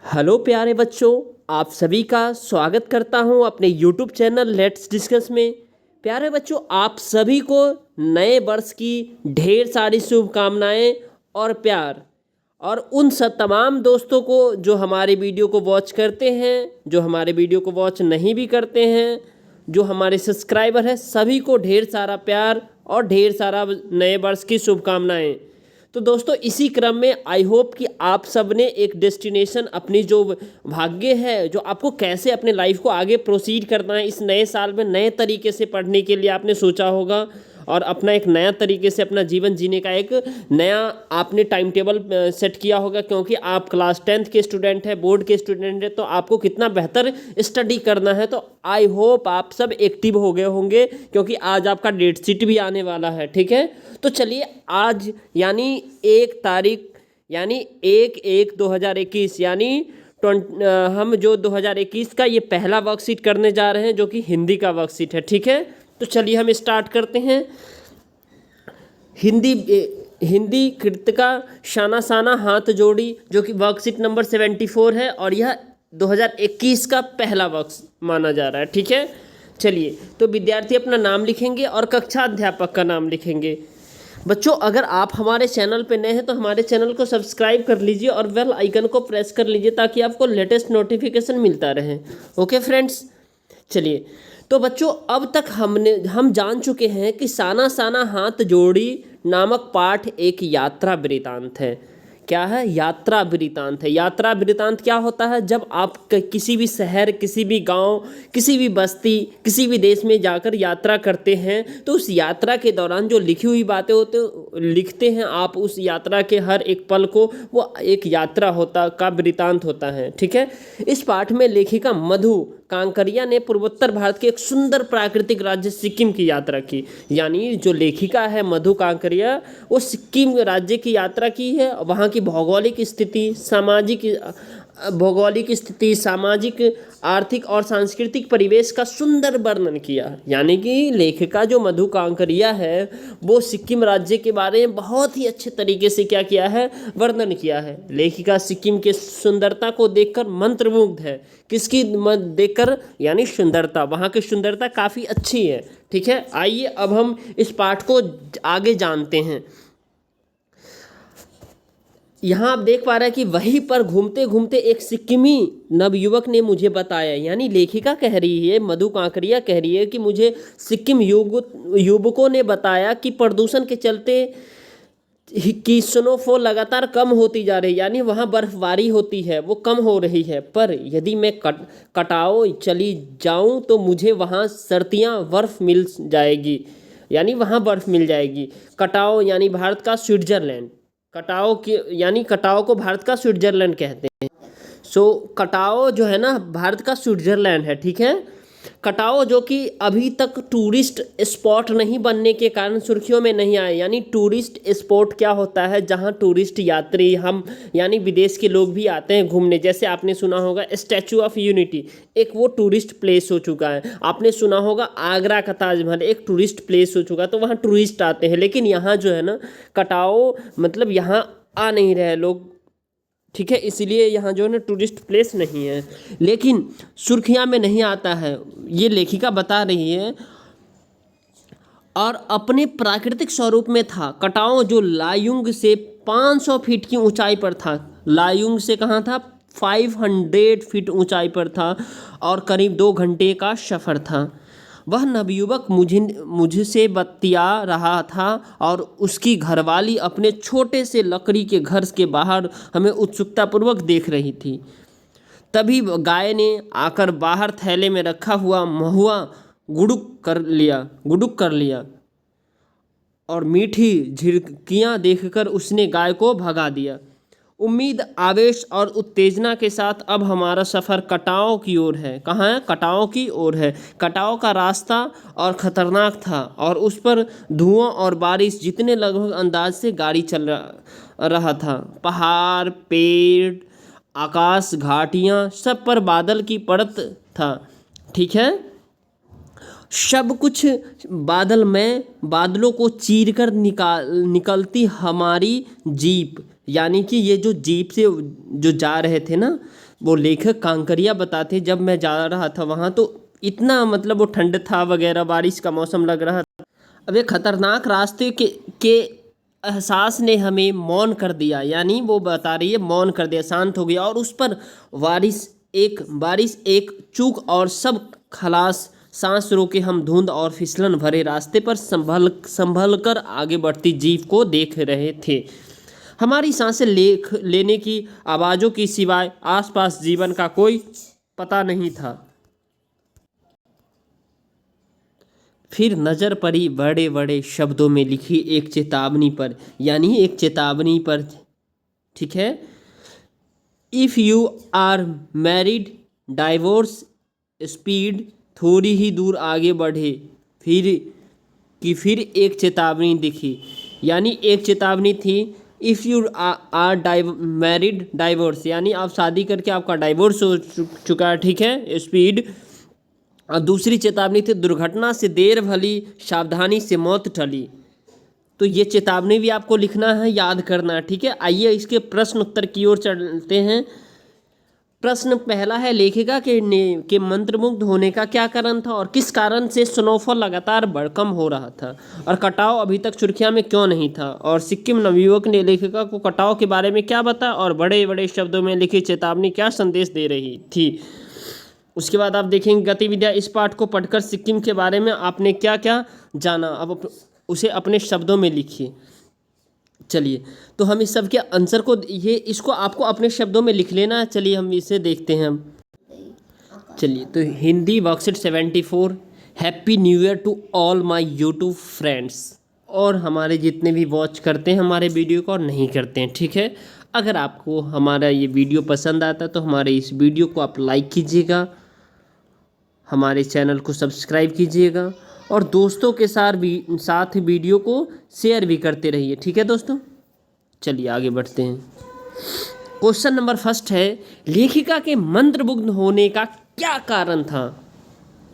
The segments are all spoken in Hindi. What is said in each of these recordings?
हेलो प्यारे बच्चों, आप सभी का स्वागत करता हूं अपने YouTube चैनल लेट्स डिस्कस में। प्यारे बच्चों, आप सभी को नए वर्ष की ढेर सारी शुभकामनाएं और प्यार। और उन सब तमाम दोस्तों को जो हमारे वीडियो को वॉच करते हैं, जो हमारे वीडियो को वॉच नहीं भी करते हैं, जो हमारे सब्सक्राइबर हैं, सभी को ढेर सारा प्यार और ढेर सारा नए वर्ष की शुभकामनाएं। तो दोस्तों, इसी क्रम में आई होप कि आप सब ने एक डेस्टिनेशन, अपनी जो भाग्य है, जो आपको कैसे अपने लाइफ को आगे प्रोसीड करना है इस नए साल में, नए तरीके से पढ़ने के लिए आपने सोचा होगा और अपना एक नया तरीके से अपना जीवन जीने का एक नया आपने टाइम टेबल सेट किया होगा। क्योंकि आप क्लास 10th के स्टूडेंट हैं, बोर्ड के स्टूडेंट हैं, तो आपको कितना बेहतर स्टडी करना है। तो आई होप आप सब एक्टिव हो गए होंगे, क्योंकि आज आपका डेट शीट भी आने वाला है। ठीक है, तो चलिए आज यानी 1 तारीख यानी 1/1/2021 यानी हम जो 2021 का ये पहला वर्कशीट करने जा रहे हैं, जो कि हिंदी का वर्कशीट है। ठीक है, तो चलिए हम स्टार्ट करते हैं। हिंदी कृतिका शाना साना हाथ जोड़ी, जो कि वर्कशीट नंबर 74 है और यह 2021 का पहला वर्क माना जा रहा है। ठीक है, चलिए तो विद्यार्थी अपना नाम लिखेंगे और कक्षा अध्यापक का नाम लिखेंगे। बच्चों, अगर आप हमारे चैनल पर नए हैं तो हमारे चैनल को सब्सक्राइब कर लीजिए और बेल आइकन को प्रेस कर लीजिए, ताकि आपको लेटेस्ट नोटिफिकेशन मिलता रहे। ओके फ्रेंड्स, चलिए तो बच्चों, अब तक हम जान चुके हैं कि साना साना हाथ जोड़ी नामक पाठ एक यात्रा वृतांत है। क्या है? यात्रा वृतांत है। यात्रा वृतांत क्या होता है? जब आप किसी भी शहर, किसी भी गांव, किसी भी बस्ती, किसी भी देश में जाकर यात्रा करते हैं, तो उस यात्रा के दौरान जो लिखी हुई बातें लिखते हैं आप, उस यात्रा के हर एक पल को, वो एक यात्रा का वृतांत होता है। ठीक है, इस पाठ में लेखिका मधु कांकरिया ने पूर्वोत्तर भारत के एक सुंदर प्राकृतिक राज्य सिक्किम की यात्रा की। यानी जो लेखिका है मधु कांकरिया, वो सिक्किम राज्य की यात्रा की है। वहाँ की भौगोलिक स्थिति, सामाजिक, आर्थिक और सांस्कृतिक परिवेश का सुंदर वर्णन किया। यानी कि लेखिका जो मधु कांकरिया है, वो सिक्किम राज्य के बारे में बहुत ही अच्छे तरीके से क्या किया है? वर्णन किया है। लेखिका सिक्किम के सुंदरता को देखकर मंत्रमुग्ध है। किसकी देखकर? यानी सुंदरता, वहाँ की सुंदरता काफ़ी अच्छी है। ठीक है, आइए अब हम इस पाठ को आगे जानते हैं। यहाँ आप देख पा रहे हैं कि वहीं पर घूमते घूमते एक सिक्किमी नवयुवक ने मुझे बताया, यानी लेखिका कह रही है, मधु कांकरिया कह रही है कि मुझे सिक्किम युवकों ने बताया कि प्रदूषण के चलते की स्नोफॉल लगातार कम होती जा रही है। यानी वहाँ बर्फबारी होती है, वो कम हो रही है। पर यदि मैं कटाओ चली जाऊँ तो मुझे वहाँ सर्दियाँ बर्फ़ मिल जाएगी। यानी वहाँ बर्फ़ मिल जाएगी। कटाओ यानी भारत का स्विट्ज़रलैंड। कटाओ को भारत का स्विट्ज़रलैंड कहते हैं। कटाओ जो है ना, भारत का स्विट्ज़रलैंड है। ठीक है, कटाओ जो कि अभी तक टूरिस्ट स्पॉट नहीं बनने के कारण सुर्खियों में नहीं आए। यानी टूरिस्ट स्पॉट क्या होता है? जहां टूरिस्ट यात्री, हम यानी विदेश के लोग भी आते हैं घूमने। जैसे आपने सुना होगा स्टैचू ऑफ यूनिटी, एक वो टूरिस्ट प्लेस हो चुका है। आपने सुना होगा आगरा का ताजमहल एक टूरिस्ट प्लेस हो चुका है, तो वहाँ टूरिस्ट आते हैं। लेकिन यहाँ जो है ना, कटाओ मतलब यहाँ आ नहीं रहे लोग। ठीक है, इसलिए यहाँ जो है ना टूरिस्ट प्लेस नहीं है, लेकिन सुर्खियाँ में नहीं आता है, ये लेखिका बता रही है। और अपने प्राकृतिक स्वरूप में था। कटाओ जो लायुंग से 500 फीट की ऊंचाई पर था। लायुंग से कहाँ था? 500 फीट ऊंचाई पर था और करीब 2 घंटे का सफ़र था। वह नवयुवक मुझसे बतिया रहा था और उसकी घरवाली अपने छोटे से लकड़ी के घर के बाहर हमें उत्सुकतापूर्वक देख रही थी। तभी गाय ने आकर बाहर थैले में रखा हुआ महुआ गुड़ुक कर लिया और मीठी झिरकियाँ देखकर उसने गाय को भगा दिया। उम्मीद, आवेश और उत्तेजना के साथ अब हमारा सफ़र कटाओ की ओर है। कहाँ है? कटाओ की ओर है। कटाओ का रास्ता और ख़तरनाक था और उस पर धुआं और बारिश जितने लगभग अंदाज से गाड़ी चल रहा था। पहाड़, पेड़, आकाश, घाटियाँ, सब पर बादल की परत था। ठीक है, सब कुछ बादलों को चीरकर निकलती हमारी जीप, यानी कि ये जो जीप से जो जा रहे थे ना, वो लेखक कांकरिया बताते जब मैं जा रहा था वहाँ तो इतना मतलब वो ठंड था वगैरह, बारिश का मौसम लग रहा था। अब ये खतरनाक रास्ते के एहसास ने हमें मौन कर दिया, यानी वो बता रही है मौन कर दिया, शांत हो गया। और उस पर बारिश एक चूक और सब खलास, सांस रोके हम धुंध और फिसलन भरे रास्ते पर संभल कर आगे बढ़ती जीप को देख रहे थे। हमारी सांसें लेने की आवाज़ों की सिवाय आसपास जीवन का कोई पता नहीं था। फिर नज़र पड़ी बड़े बड़े शब्दों में लिखी एक चेतावनी पर, यानी एक चेतावनी पर, ठीक है। If you are married, divorce, speed, थोड़ी ही दूर आगे बढ़े। फिर एक चेतावनी दिखी, यानी एक चेतावनी थी। If you are married, divorce, यानी आप शादी करके आपका डाइवोर्स हो चुका है, ठीक है। स्पीड, और दूसरी चेतावनी थी दुर्घटना से देर भली, सावधानी से मौत टली। तो ये चेतावनी भी आपको लिखना है, याद करना है, ठीक है। आइए इसके प्रश्न उत्तर की ओर चलते हैं। प्रश्न पहला है, लेखिका के मंत्रमुग्ध होने का क्या कारण था और किस कारण से स्नोफॉल लगातार कम हो रहा था, और कटाव अभी तक सुर्खियां में क्यों नहीं था, और सिक्किम नवयुवक ने लेखिका को कटाव के बारे में क्या बताया, और बड़े बड़े शब्दों में लिखी चेतावनी क्या संदेश दे रही थी। उसके बाद आप देखेंगे गतिविधियाँ। इस पाठ को पढ़कर सिक्किम के बारे में आपने क्या क्या जाना, अब उसे अपने शब्दों में लिखिए। चलिए, तो हम इस सब के आंसर को इसको आपको अपने शब्दों में लिख लेना है। चलिए हम इसे देखते हैं। चलिए, तो Hindi worksheet 74। Happy new year to all my YouTube friends, और हमारे जितने भी वॉच करते हैं हमारे वीडियो को और नहीं करते हैं, ठीक है। अगर आपको हमारा ये वीडियो पसंद आता है तो हमारे इस वीडियो को आप लाइक कीजिएगा, हमारे चैनल को सब्सक्राइब कीजिएगा, और दोस्तों के साथ वीडियो को शेयर भी करते रहिए, ठीक है दोस्तों। चलिए आगे बढ़ते हैं। क्वेश्चन नंबर फर्स्ट है, लेखिका के मंत्रमुग्ध होने का क्या कारण था।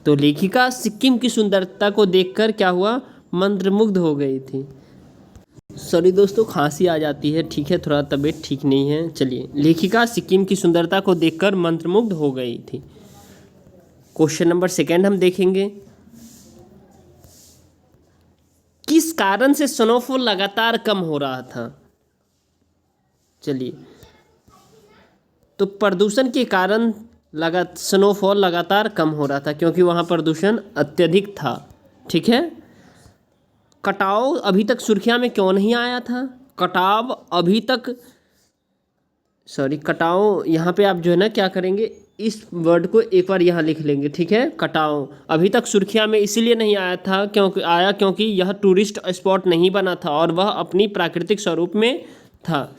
तो लेखिका सिक्किम की सुंदरता को देखकर क्या हुआ, मंत्रमुग्ध हो गई थी। सॉरी दोस्तों, खांसी आ जाती है, ठीक है, थोड़ा तबीयत ठीक नहीं है। चलिए, लेखिका सिक्किम की सुंदरता को देखकर मंत्रमुग्ध हो गई थी। क्वेश्चन नंबर सेकंड हम देखेंगे, किस कारण से स्नोफॉल लगातार कम हो रहा था। चलिए, तो प्रदूषण के कारण स्नोफॉल लगातार कम हो रहा था, क्योंकि वहाँ प्रदूषण अत्यधिक था, ठीक है। कटाव अभी तक सुर्खियाँ में क्यों नहीं आया था, कटाव यहाँ पे आप जो है ना क्या करेंगे, इस वर्ड को एक बार यहाँ लिख लेंगे, ठीक है। कटाव अभी तक सुर्खियाँ में इसलिए नहीं आया था क्योंकि यह टूरिस्ट स्पॉट नहीं बना था और वह अपनी प्राकृतिक स्वरूप में था।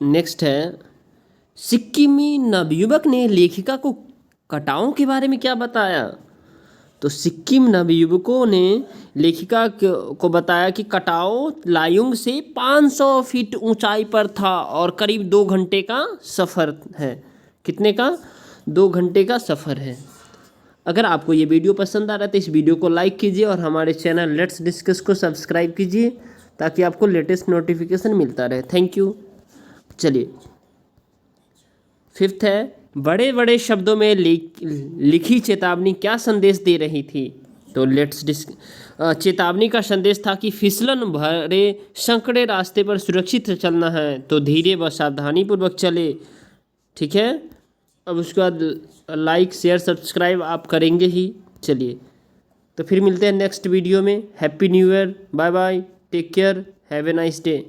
नेक्स्ट है, सिक्किमी नवयुवक ने लेखिका को कटाव के बारे में क्या बताया। तो सिक्किम नवयुवकों ने लेखिका को बताया कि कटाव लायुंग से 500 फीट ऊंचाई पर था और करीब 2 घंटे का सफ़र है। कितने का, 2 घंटे का सफ़र है। अगर आपको ये वीडियो पसंद आ रहा है तो इस वीडियो को लाइक कीजिए और हमारे चैनल लेट्स डिस्कस को सब्सक्राइब कीजिए ताकि आपको लेटेस्ट नोटिफिकेशन मिलता रहे। Thank you. चलिए, फिफ्थ है, बड़े बड़े शब्दों में लिखी चेतावनी क्या संदेश दे रही थी। तो चेतावनी का संदेश था कि फिसलन भरे संकरे रास्ते पर सुरक्षित चलना है, तो धीरे व सावधानी पूर्वक चले, ठीक है। अब उसके बाद लाइक शेयर सब्सक्राइब आप करेंगे ही। चलिए, तो फिर मिलते हैं नेक्स्ट वीडियो में। Happy new year, bye bye, take care, have a nice day.